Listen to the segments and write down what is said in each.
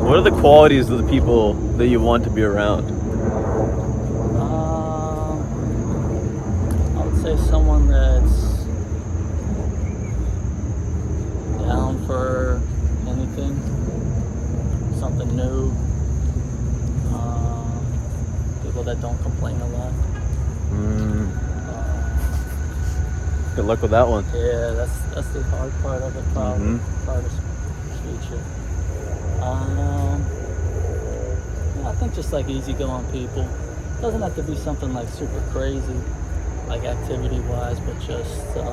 What are the qualities of the people that you want to be around? I would say someone that's down for anything, something new. People that don't complain a lot. Good luck with that one. Yeah, that's the hard part of it, probably. Part of speech. I think just like easygoing people. Doesn't have to be something like super crazy, like activity-wise, but just I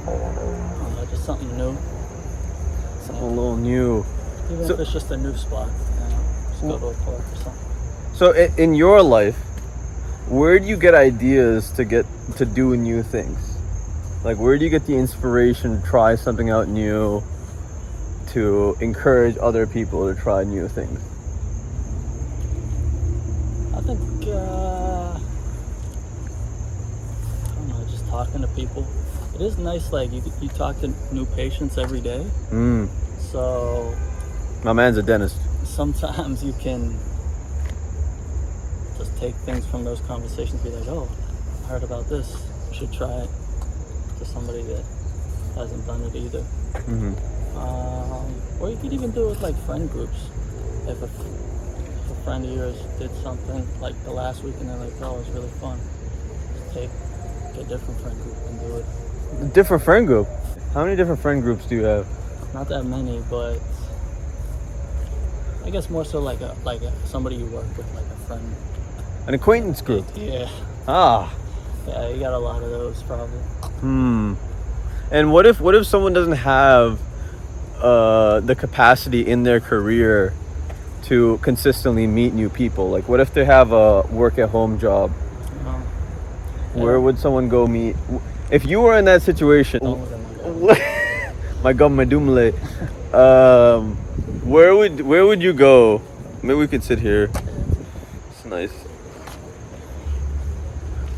don't know, just something new. Something a little new. Even if it's just a new spot, just go to a park or something. So in your life, where do you get ideas to do new things? Like, where do you get the inspiration to try something out new, to encourage other people to try new things? I think, I don't know, just talking to people. It is nice, like, you talk to new patients every day. So... My man's a dentist. Sometimes you can just take things from those conversations and be like, oh, I heard about this. You should try it, to somebody that hasn't done it either. Or you could even do it with like friend groups. If a friend of yours did something like the last week and they're like, oh, it was really fun, just take a different friend group and do it. A different friend group? How many different friend groups do you have? Not that many, but I guess more so like somebody you work with, like a friend. An acquaintance group? Yeah. Yeah, you got a lot of those probably. And what if someone doesn't have the capacity in their career to consistently meet new people? Like, what if they have a work-at-home job? Where would someone go meet? If you were in that situation, my gum, my doomle, where would you go? Maybe we could sit here. It's nice.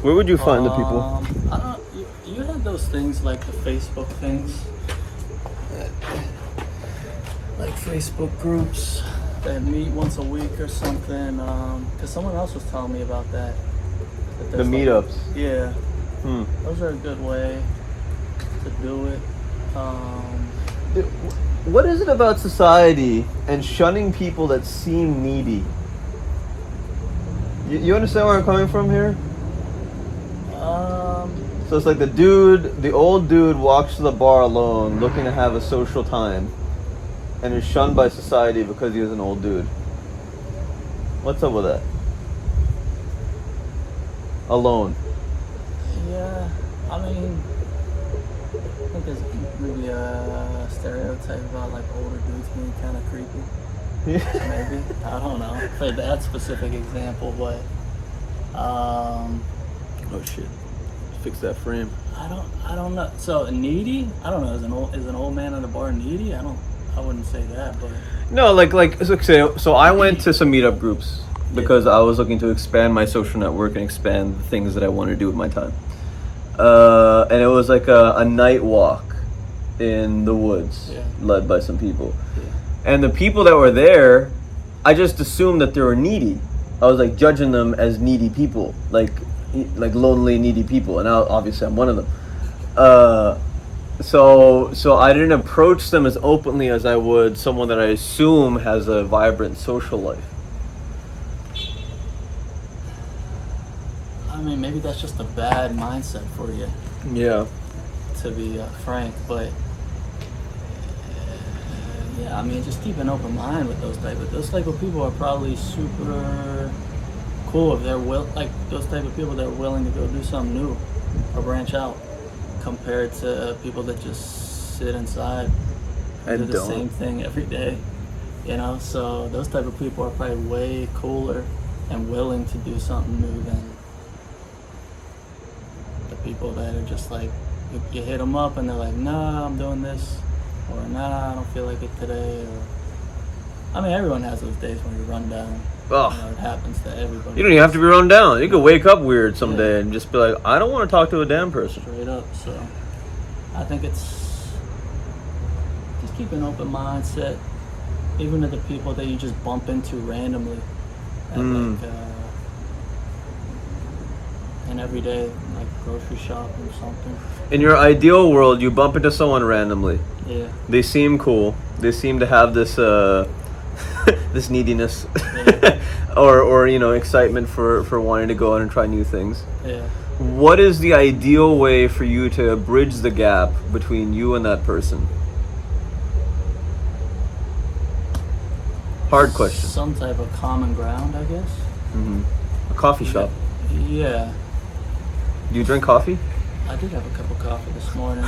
Where would you find the people? I don't. You had those things like the Facebook things, like Facebook groups that meet once a week or something. Because someone else was telling me about that. The meetups. Yeah. Those are a good way to do it. What is it about society and shunning people that seem needy? You understand where I'm coming from here? So it's like the old dude walks to the bar alone looking to have a social time and is shunned by society because he is an old dude. What's up with that? Alone. Yeah, I mean, I think there's maybe a stereotype about like older dudes being kind of creepy. Maybe, I don't know for that specific example, but oh shit, fix that frame. I don't know. So needy? I don't know. Is an old man at a bar needy? I wouldn't say that, but no, so I went to some meetup groups because I was looking to expand my social network and expand the things that I want to do with my time. And it was like a night walk in the woods, led by some people. And the people that were there, I just assumed that they were needy. I was like judging them as needy people, like lonely, needy people. And now, obviously, I'm one of them. So I didn't approach them as openly as I would someone that I assume has a vibrant social life. I mean, maybe that's just a bad mindset for you. Yeah. To be frank, but yeah, I mean, just keep an open mind with those type of people are probably super cool if they're those type of people that are willing to go do something new or branch out, compared to people that just sit inside and do the same thing every day. So those type of people are probably way cooler and willing to do something new than the people that are just like, you hit them up and they're like, nah, I'm doing this, or nah, I don't feel like it today, or I mean, everyone has those days when you run down. It happens to everybody. You don't even have to be run down. You could wake up weird someday and just be like, I don't want to talk to a damn person. Straight up. So I think it's just keep an open mindset. even to the people that you just bump into randomly at like an everyday like grocery shop or something. In your ideal world, you bump into someone randomly. Yeah. They seem cool. They seem to have this this neediness, or excitement for wanting to go out and try new things. Yeah. What is the ideal way for you to bridge the gap between you and that person? Hard question. Some type of common ground, I guess. A coffee shop. Yeah. Do you drink coffee? I did have a cup of coffee this morning.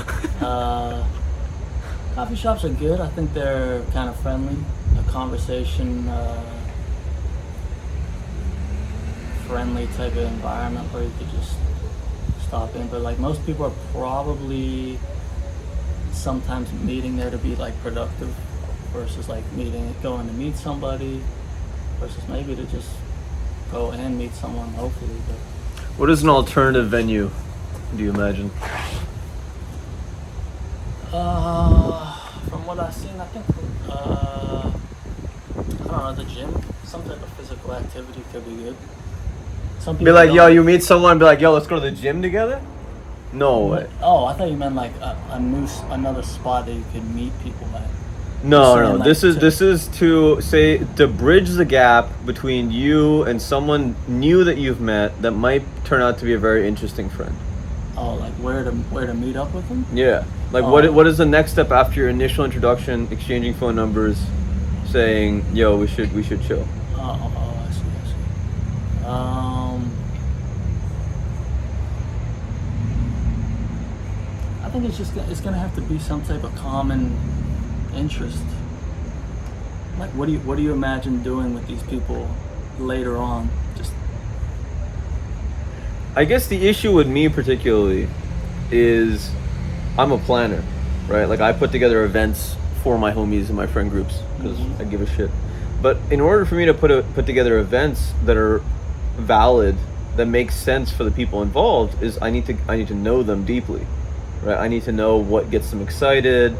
Coffee shops are good. I think they're kind of friendly. A conversation friendly type of environment where you could just stop in. But like most people are probably sometimes meeting there to be like productive versus like going to meet somebody versus maybe to just go and meet someone hopefully. But What is an alternative venue, do you imagine? From what I've seen, I think I don't know, the gym, some type of physical activity could be good. Some people Be like, don't- yo, you meet someone, be like, yo, let's go to the gym together? No way. Oh, I thought you meant like another spot that you could meet people at. No, saying, no. like, This is to bridge the gap between you and someone new that you've met that might turn out to be a very interesting friend. Oh, like where to meet up with them? Yeah. Like Oh. what is the next step after your initial introduction, exchanging phone numbers, saying, yo, we should chill. I see. I think it's gonna have to be some type of common interest. Like, what do you imagine doing with these people later on? Just I guess the issue with me particularly is I'm a planner, right? Like I put together events for my homies and my friend groups because I give a shit. But in order for me to put together events that are valid, that make sense for the people involved, is I need to know them deeply, right? I need to know what gets them excited,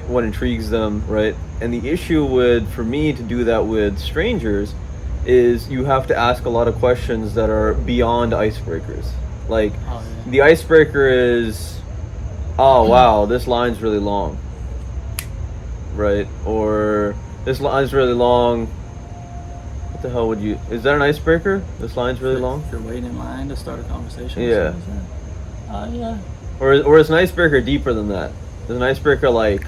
what intrigues them, right? And the issue for me to do that with strangers is you have to ask a lot of questions that are beyond icebreakers. Like, the icebreaker is, oh wow, this line's really long, right? Or this line's really long. What the hell is that an icebreaker? This line's really long? If you're waiting in line to start a conversation. Yeah. Yeah. Or is an icebreaker deeper than that? Is an icebreaker like,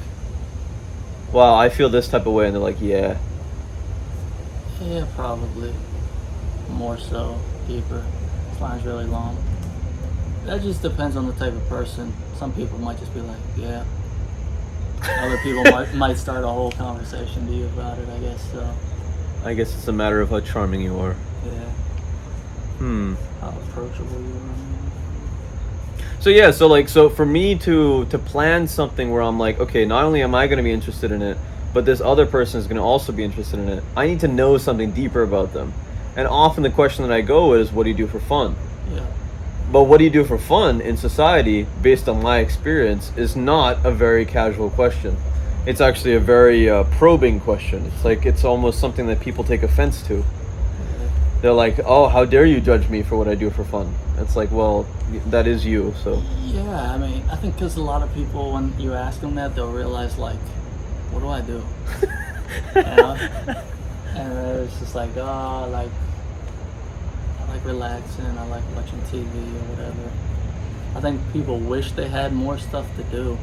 wow, I feel this type of way, and they're like, yeah. Yeah, probably. More so, deeper. This line's really long. That just depends on the type of person. Some people might just be like, yeah. Other people might start a whole conversation to you about it, I guess. So. I guess it's a matter of how charming you are. Yeah. How approachable you are. So for me to plan something where I'm like, okay, not only am I going to be interested in it, but this other person is going to also be interested in it. I need to know something deeper about them. And often the question that I go is, what do you do for fun? Yeah. But what do you do for fun in society, based on my experience, is not a very casual question. It's actually a very probing question. It's almost something that people take offense to. They're like, oh, how dare you judge me for what I do for fun? It's like, well, that is you, so. Yeah, I mean, I think because a lot of people, when you ask them that, they'll realize, like, what do I do? You know? And it's just like, oh, like, I like relaxing, I like watching TV or whatever. I think people wish they had more stuff to do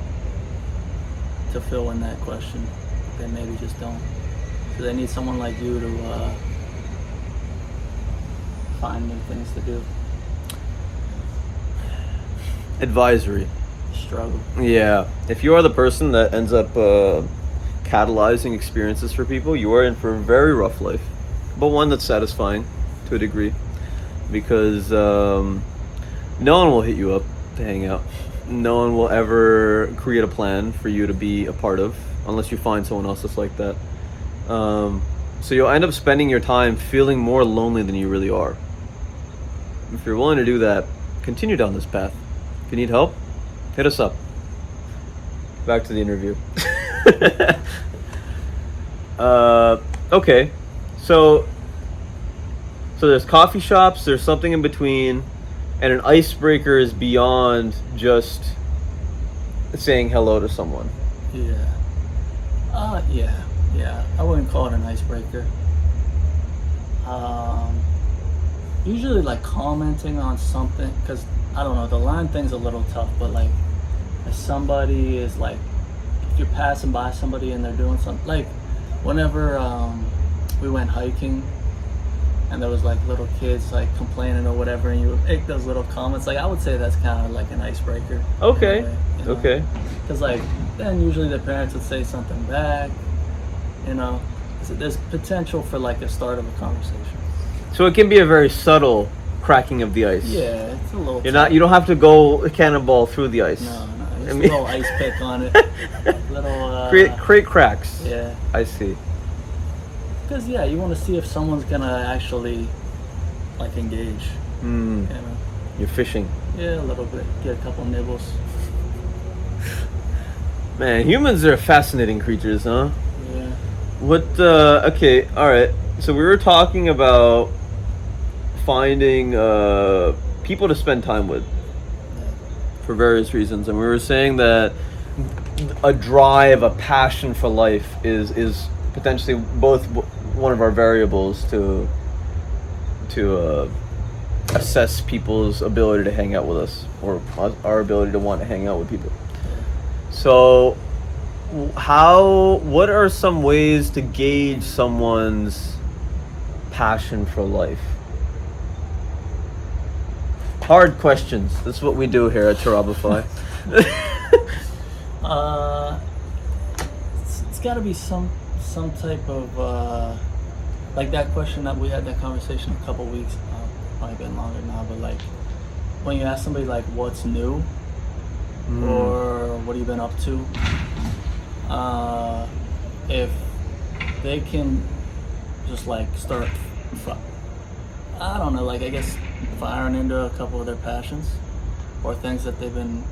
to fill in that question. They maybe just don't. So they need someone like you to find new things to do. Advisory. Struggle. Yeah. If you are the person that ends up catalyzing experiences for people, you are in for a very rough life, but one that's satisfying to a degree, because no one will hit you up to hang out. No one will ever create a plan for you to be a part of, unless you find someone else that's like that. So you'll end up spending your time feeling more lonely than you really are. If you're willing to do that, continue down this path. If you need help, hit us up. Back to the interview. Okay, so there's coffee shops. There's something in between, and an icebreaker is beyond just saying hello to someone. Yeah. Yeah. I wouldn't call it an icebreaker. Usually like commenting on something, because I don't know, the line thing's a little tough, but like if somebody is like, if you're passing by somebody and they're doing something, like whenever we went hiking and there was like little kids like complaining or whatever, and you would make those little comments, like I would say that's kind of like an icebreaker. Okay. Okay. Because like then usually the parents would say something back, you know. So there's potential for like a start of a conversation. So it can be a very subtle cracking of the ice. Yeah, it's a little. You don't have to go cannonball through the ice. No, just a little ice pick on it. Little. Create cracks. Yeah. I see. Because you want to see if someone's gonna actually like engage. You know. You're fishing. Yeah, a little bit. Get a couple nibbles. Man, humans are fascinating creatures, huh? Yeah. What? Okay, all right. So we were talking about finding people to spend time with for various reasons, and we were saying that a drive, a passion for life is potentially both one of our variables to assess people's ability to hang out with us, or our ability to want to hang out with people. So what are some ways to gauge someone's passion for life? Hard questions. That's what we do here at Terabify. It's got to be some type of like that question that we had that conversation a couple weeks, probably been longer now, but like when you ask somebody like what's new or what have you been up to, if they can just like start I don't know, like I guess firing into a couple of their passions or things that they've been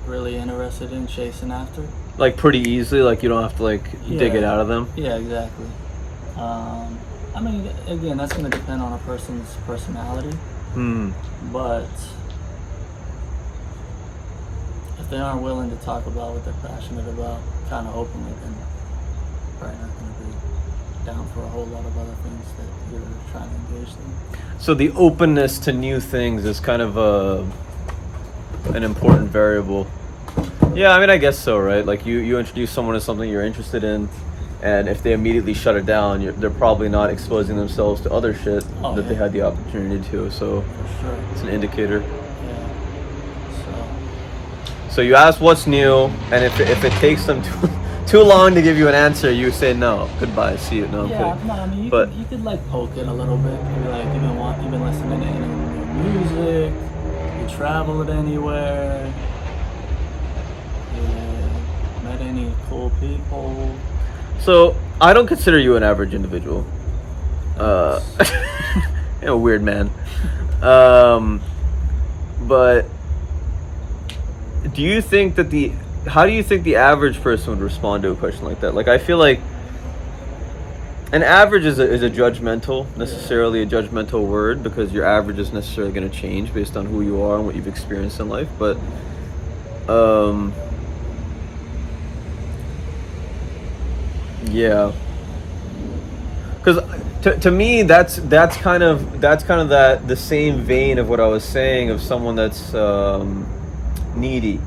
really interested in chasing after. Like pretty easily, like you don't have to like dig it out of them. Yeah, exactly. I mean, again, that's going to depend on a person's personality. But if they aren't willing to talk about what they're passionate about kind of openly, then probably not going to be down for a whole lot of other things that you're trying to engage them. So the openness to new things is kind of an important variable. Yeah, I mean, I guess so, right? Like you introduce someone to something you're interested in, and if they immediately shut it down, they're probably not exposing themselves to other shit they had the opportunity to. So for sure, it's an indicator. Yeah. So you ask what's new, and if it takes them too long to give you an answer, you say no, goodbye, see you. No, I'm kidding. No, I mean, you could like poke it a little bit. You'd be like, you've been listening to any new music, you traveled anywhere, you met any cool people. So I don't consider you an average individual. You're a weird man. But do you think that how do you think the average person would respond to a question like that? Like, I feel like an average is a necessarily a judgmental word, because your average is necessarily going to change based on who you are and what you've experienced in life. But yeah, because to me that's kind of the same vein of what I was saying of someone that's needy,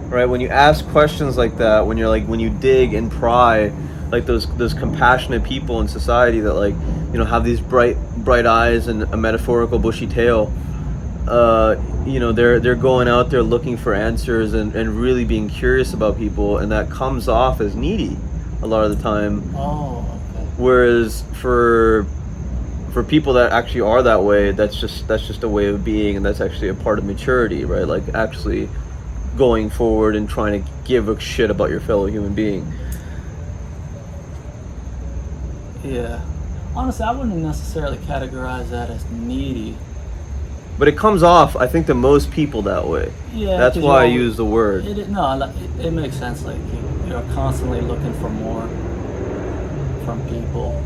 right? When you ask questions like that, when you dig and pry, like those compassionate people in society that have these bright eyes and a metaphorical bushy tail, they're going out there looking for answers and really being curious about people, and that comes off as needy a lot of the time. Oh, okay. Whereas for people that actually are that way, that's just a way of being, and that's actually a part of maturity, right? Like actually going forward and trying to give a shit about your fellow human being. Yeah. Honestly, I wouldn't necessarily categorize that as needy. But it comes off, I think, to most people that way. Yeah. That's why I use the word. It makes sense. Like you're constantly looking for more. from people.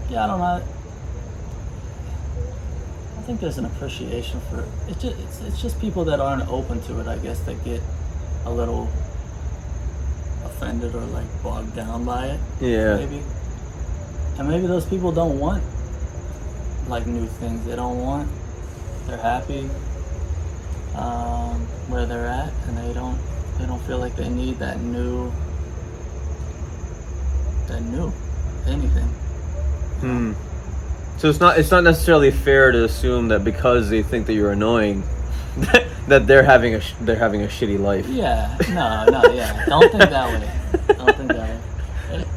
Yeah, I don't know. I think there's an appreciation for it's just people that aren't open to it, I guess, that get a little offended or like bogged down by it. Yeah. Maybe. And maybe those people don't want like new things. They're happy where they're at, and they don't feel like they need that new anything. So it's not necessarily fair to assume that because they think that you're annoying, that they're having a shitty life. Yeah, no, yeah. Don't think that way.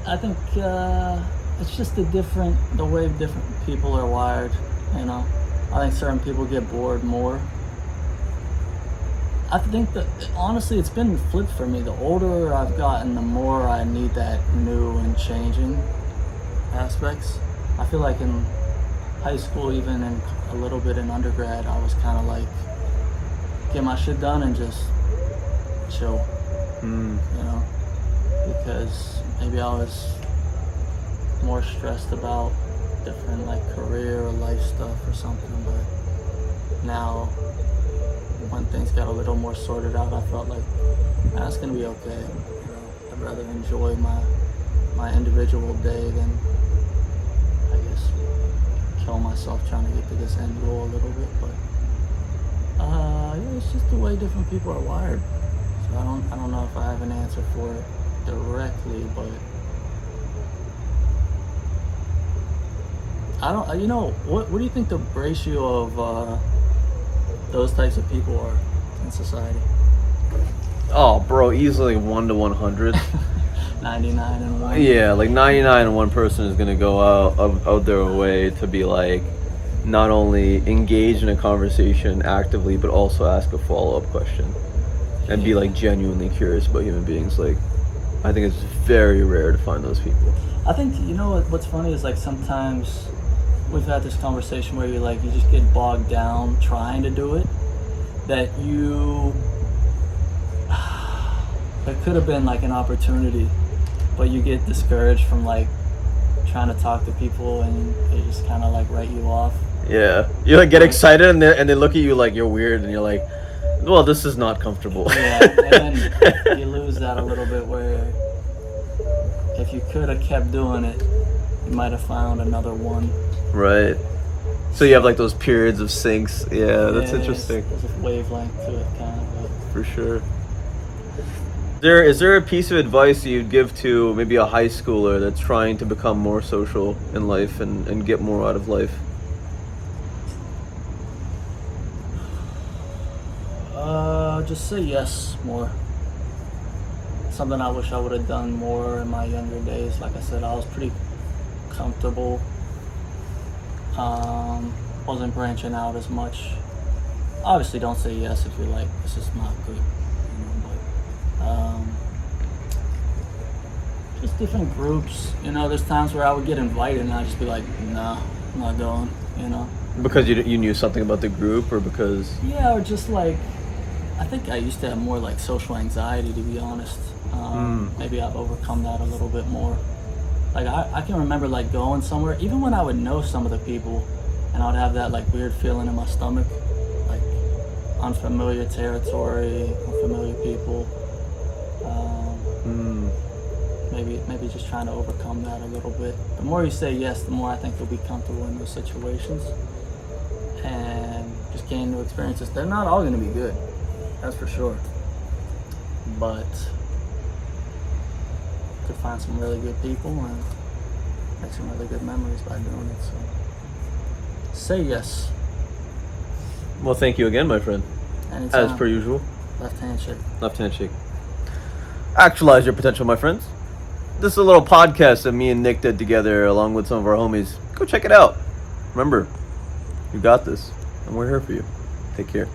I think it's just the way different people are wired. You know, I think certain people get bored more. I think that honestly, it's been flipped for me. The older I've gotten, the more I need that new and changing aspects. I feel like in high school, even in a little bit in undergrad, I was kind of like get my shit done and just chill. You know, because maybe I was more stressed about different like career or life stuff or something. But now, when things got a little more sorted out, I felt like that's gonna be okay. You know, I'd rather enjoy my individual day than, I guess, kill myself trying to get to this end goal a little bit. But yeah, it's just the way different people are wired. So I don't know if I have an answer for it directly, but you know, what do you think the ratio of those types of people are in society? Oh, bro, easily 1 to 100. 99 and 1. Yeah, like 99 and 1 person is gonna go out their way to be like, not only engage in a conversation actively, but also ask a follow-up question and be like genuinely curious about human beings. Like, I think it's very rare to find those people. I think, you know what's funny is like sometimes we've had this conversation where you just get bogged down trying to do it, that it could have been like an opportunity, but you get discouraged from like trying to talk to people and they just kind of like write you off. Yeah, you like get excited and they look at you like you're weird and you're like, well, this is not comfortable. Yeah, and then you lose that a little bit where if you could have kept doing it, you might have found another one. Right. So you have like those periods of syncs. Yeah, that's interesting. There's a wavelength to it, kind of. For sure. Is there a piece of advice you'd give to maybe a high schooler that's trying to become more social in life and get more out of life? Just say yes more. Something I wish I would have done more in my younger days. Like I said, I was pretty comfortable. Wasn't branching out as much. Obviously, don't say yes if you're like, this is not good. You know, but just different groups. You know, there's times where I would get invited and I'd just be like, nah, I'm not going. You know. Because you knew something about the group, or because? Yeah, or just like, I think I used to have more like social anxiety, to be honest. Maybe I've overcome that a little bit more. Like I can remember like going somewhere, even when I would know some of the people, and I would have that like weird feeling in my stomach, like unfamiliar territory, unfamiliar people. Maybe just trying to overcome that a little bit. The more you say yes, the more I think you'll be comfortable in those situations and just gain new experiences. They're not all going to be good, that's for sure. But to find some really good people and make some really good memories by doing it. So say yes. Well, thank you again, my friend. Anytime. As per usual. Left hand shake. Left hand shake. Actualize your potential, my friends. This is a little podcast that me and Nick did together along with some of our homies. Go check it out. Remember, you got this, and we're here for you. Take care.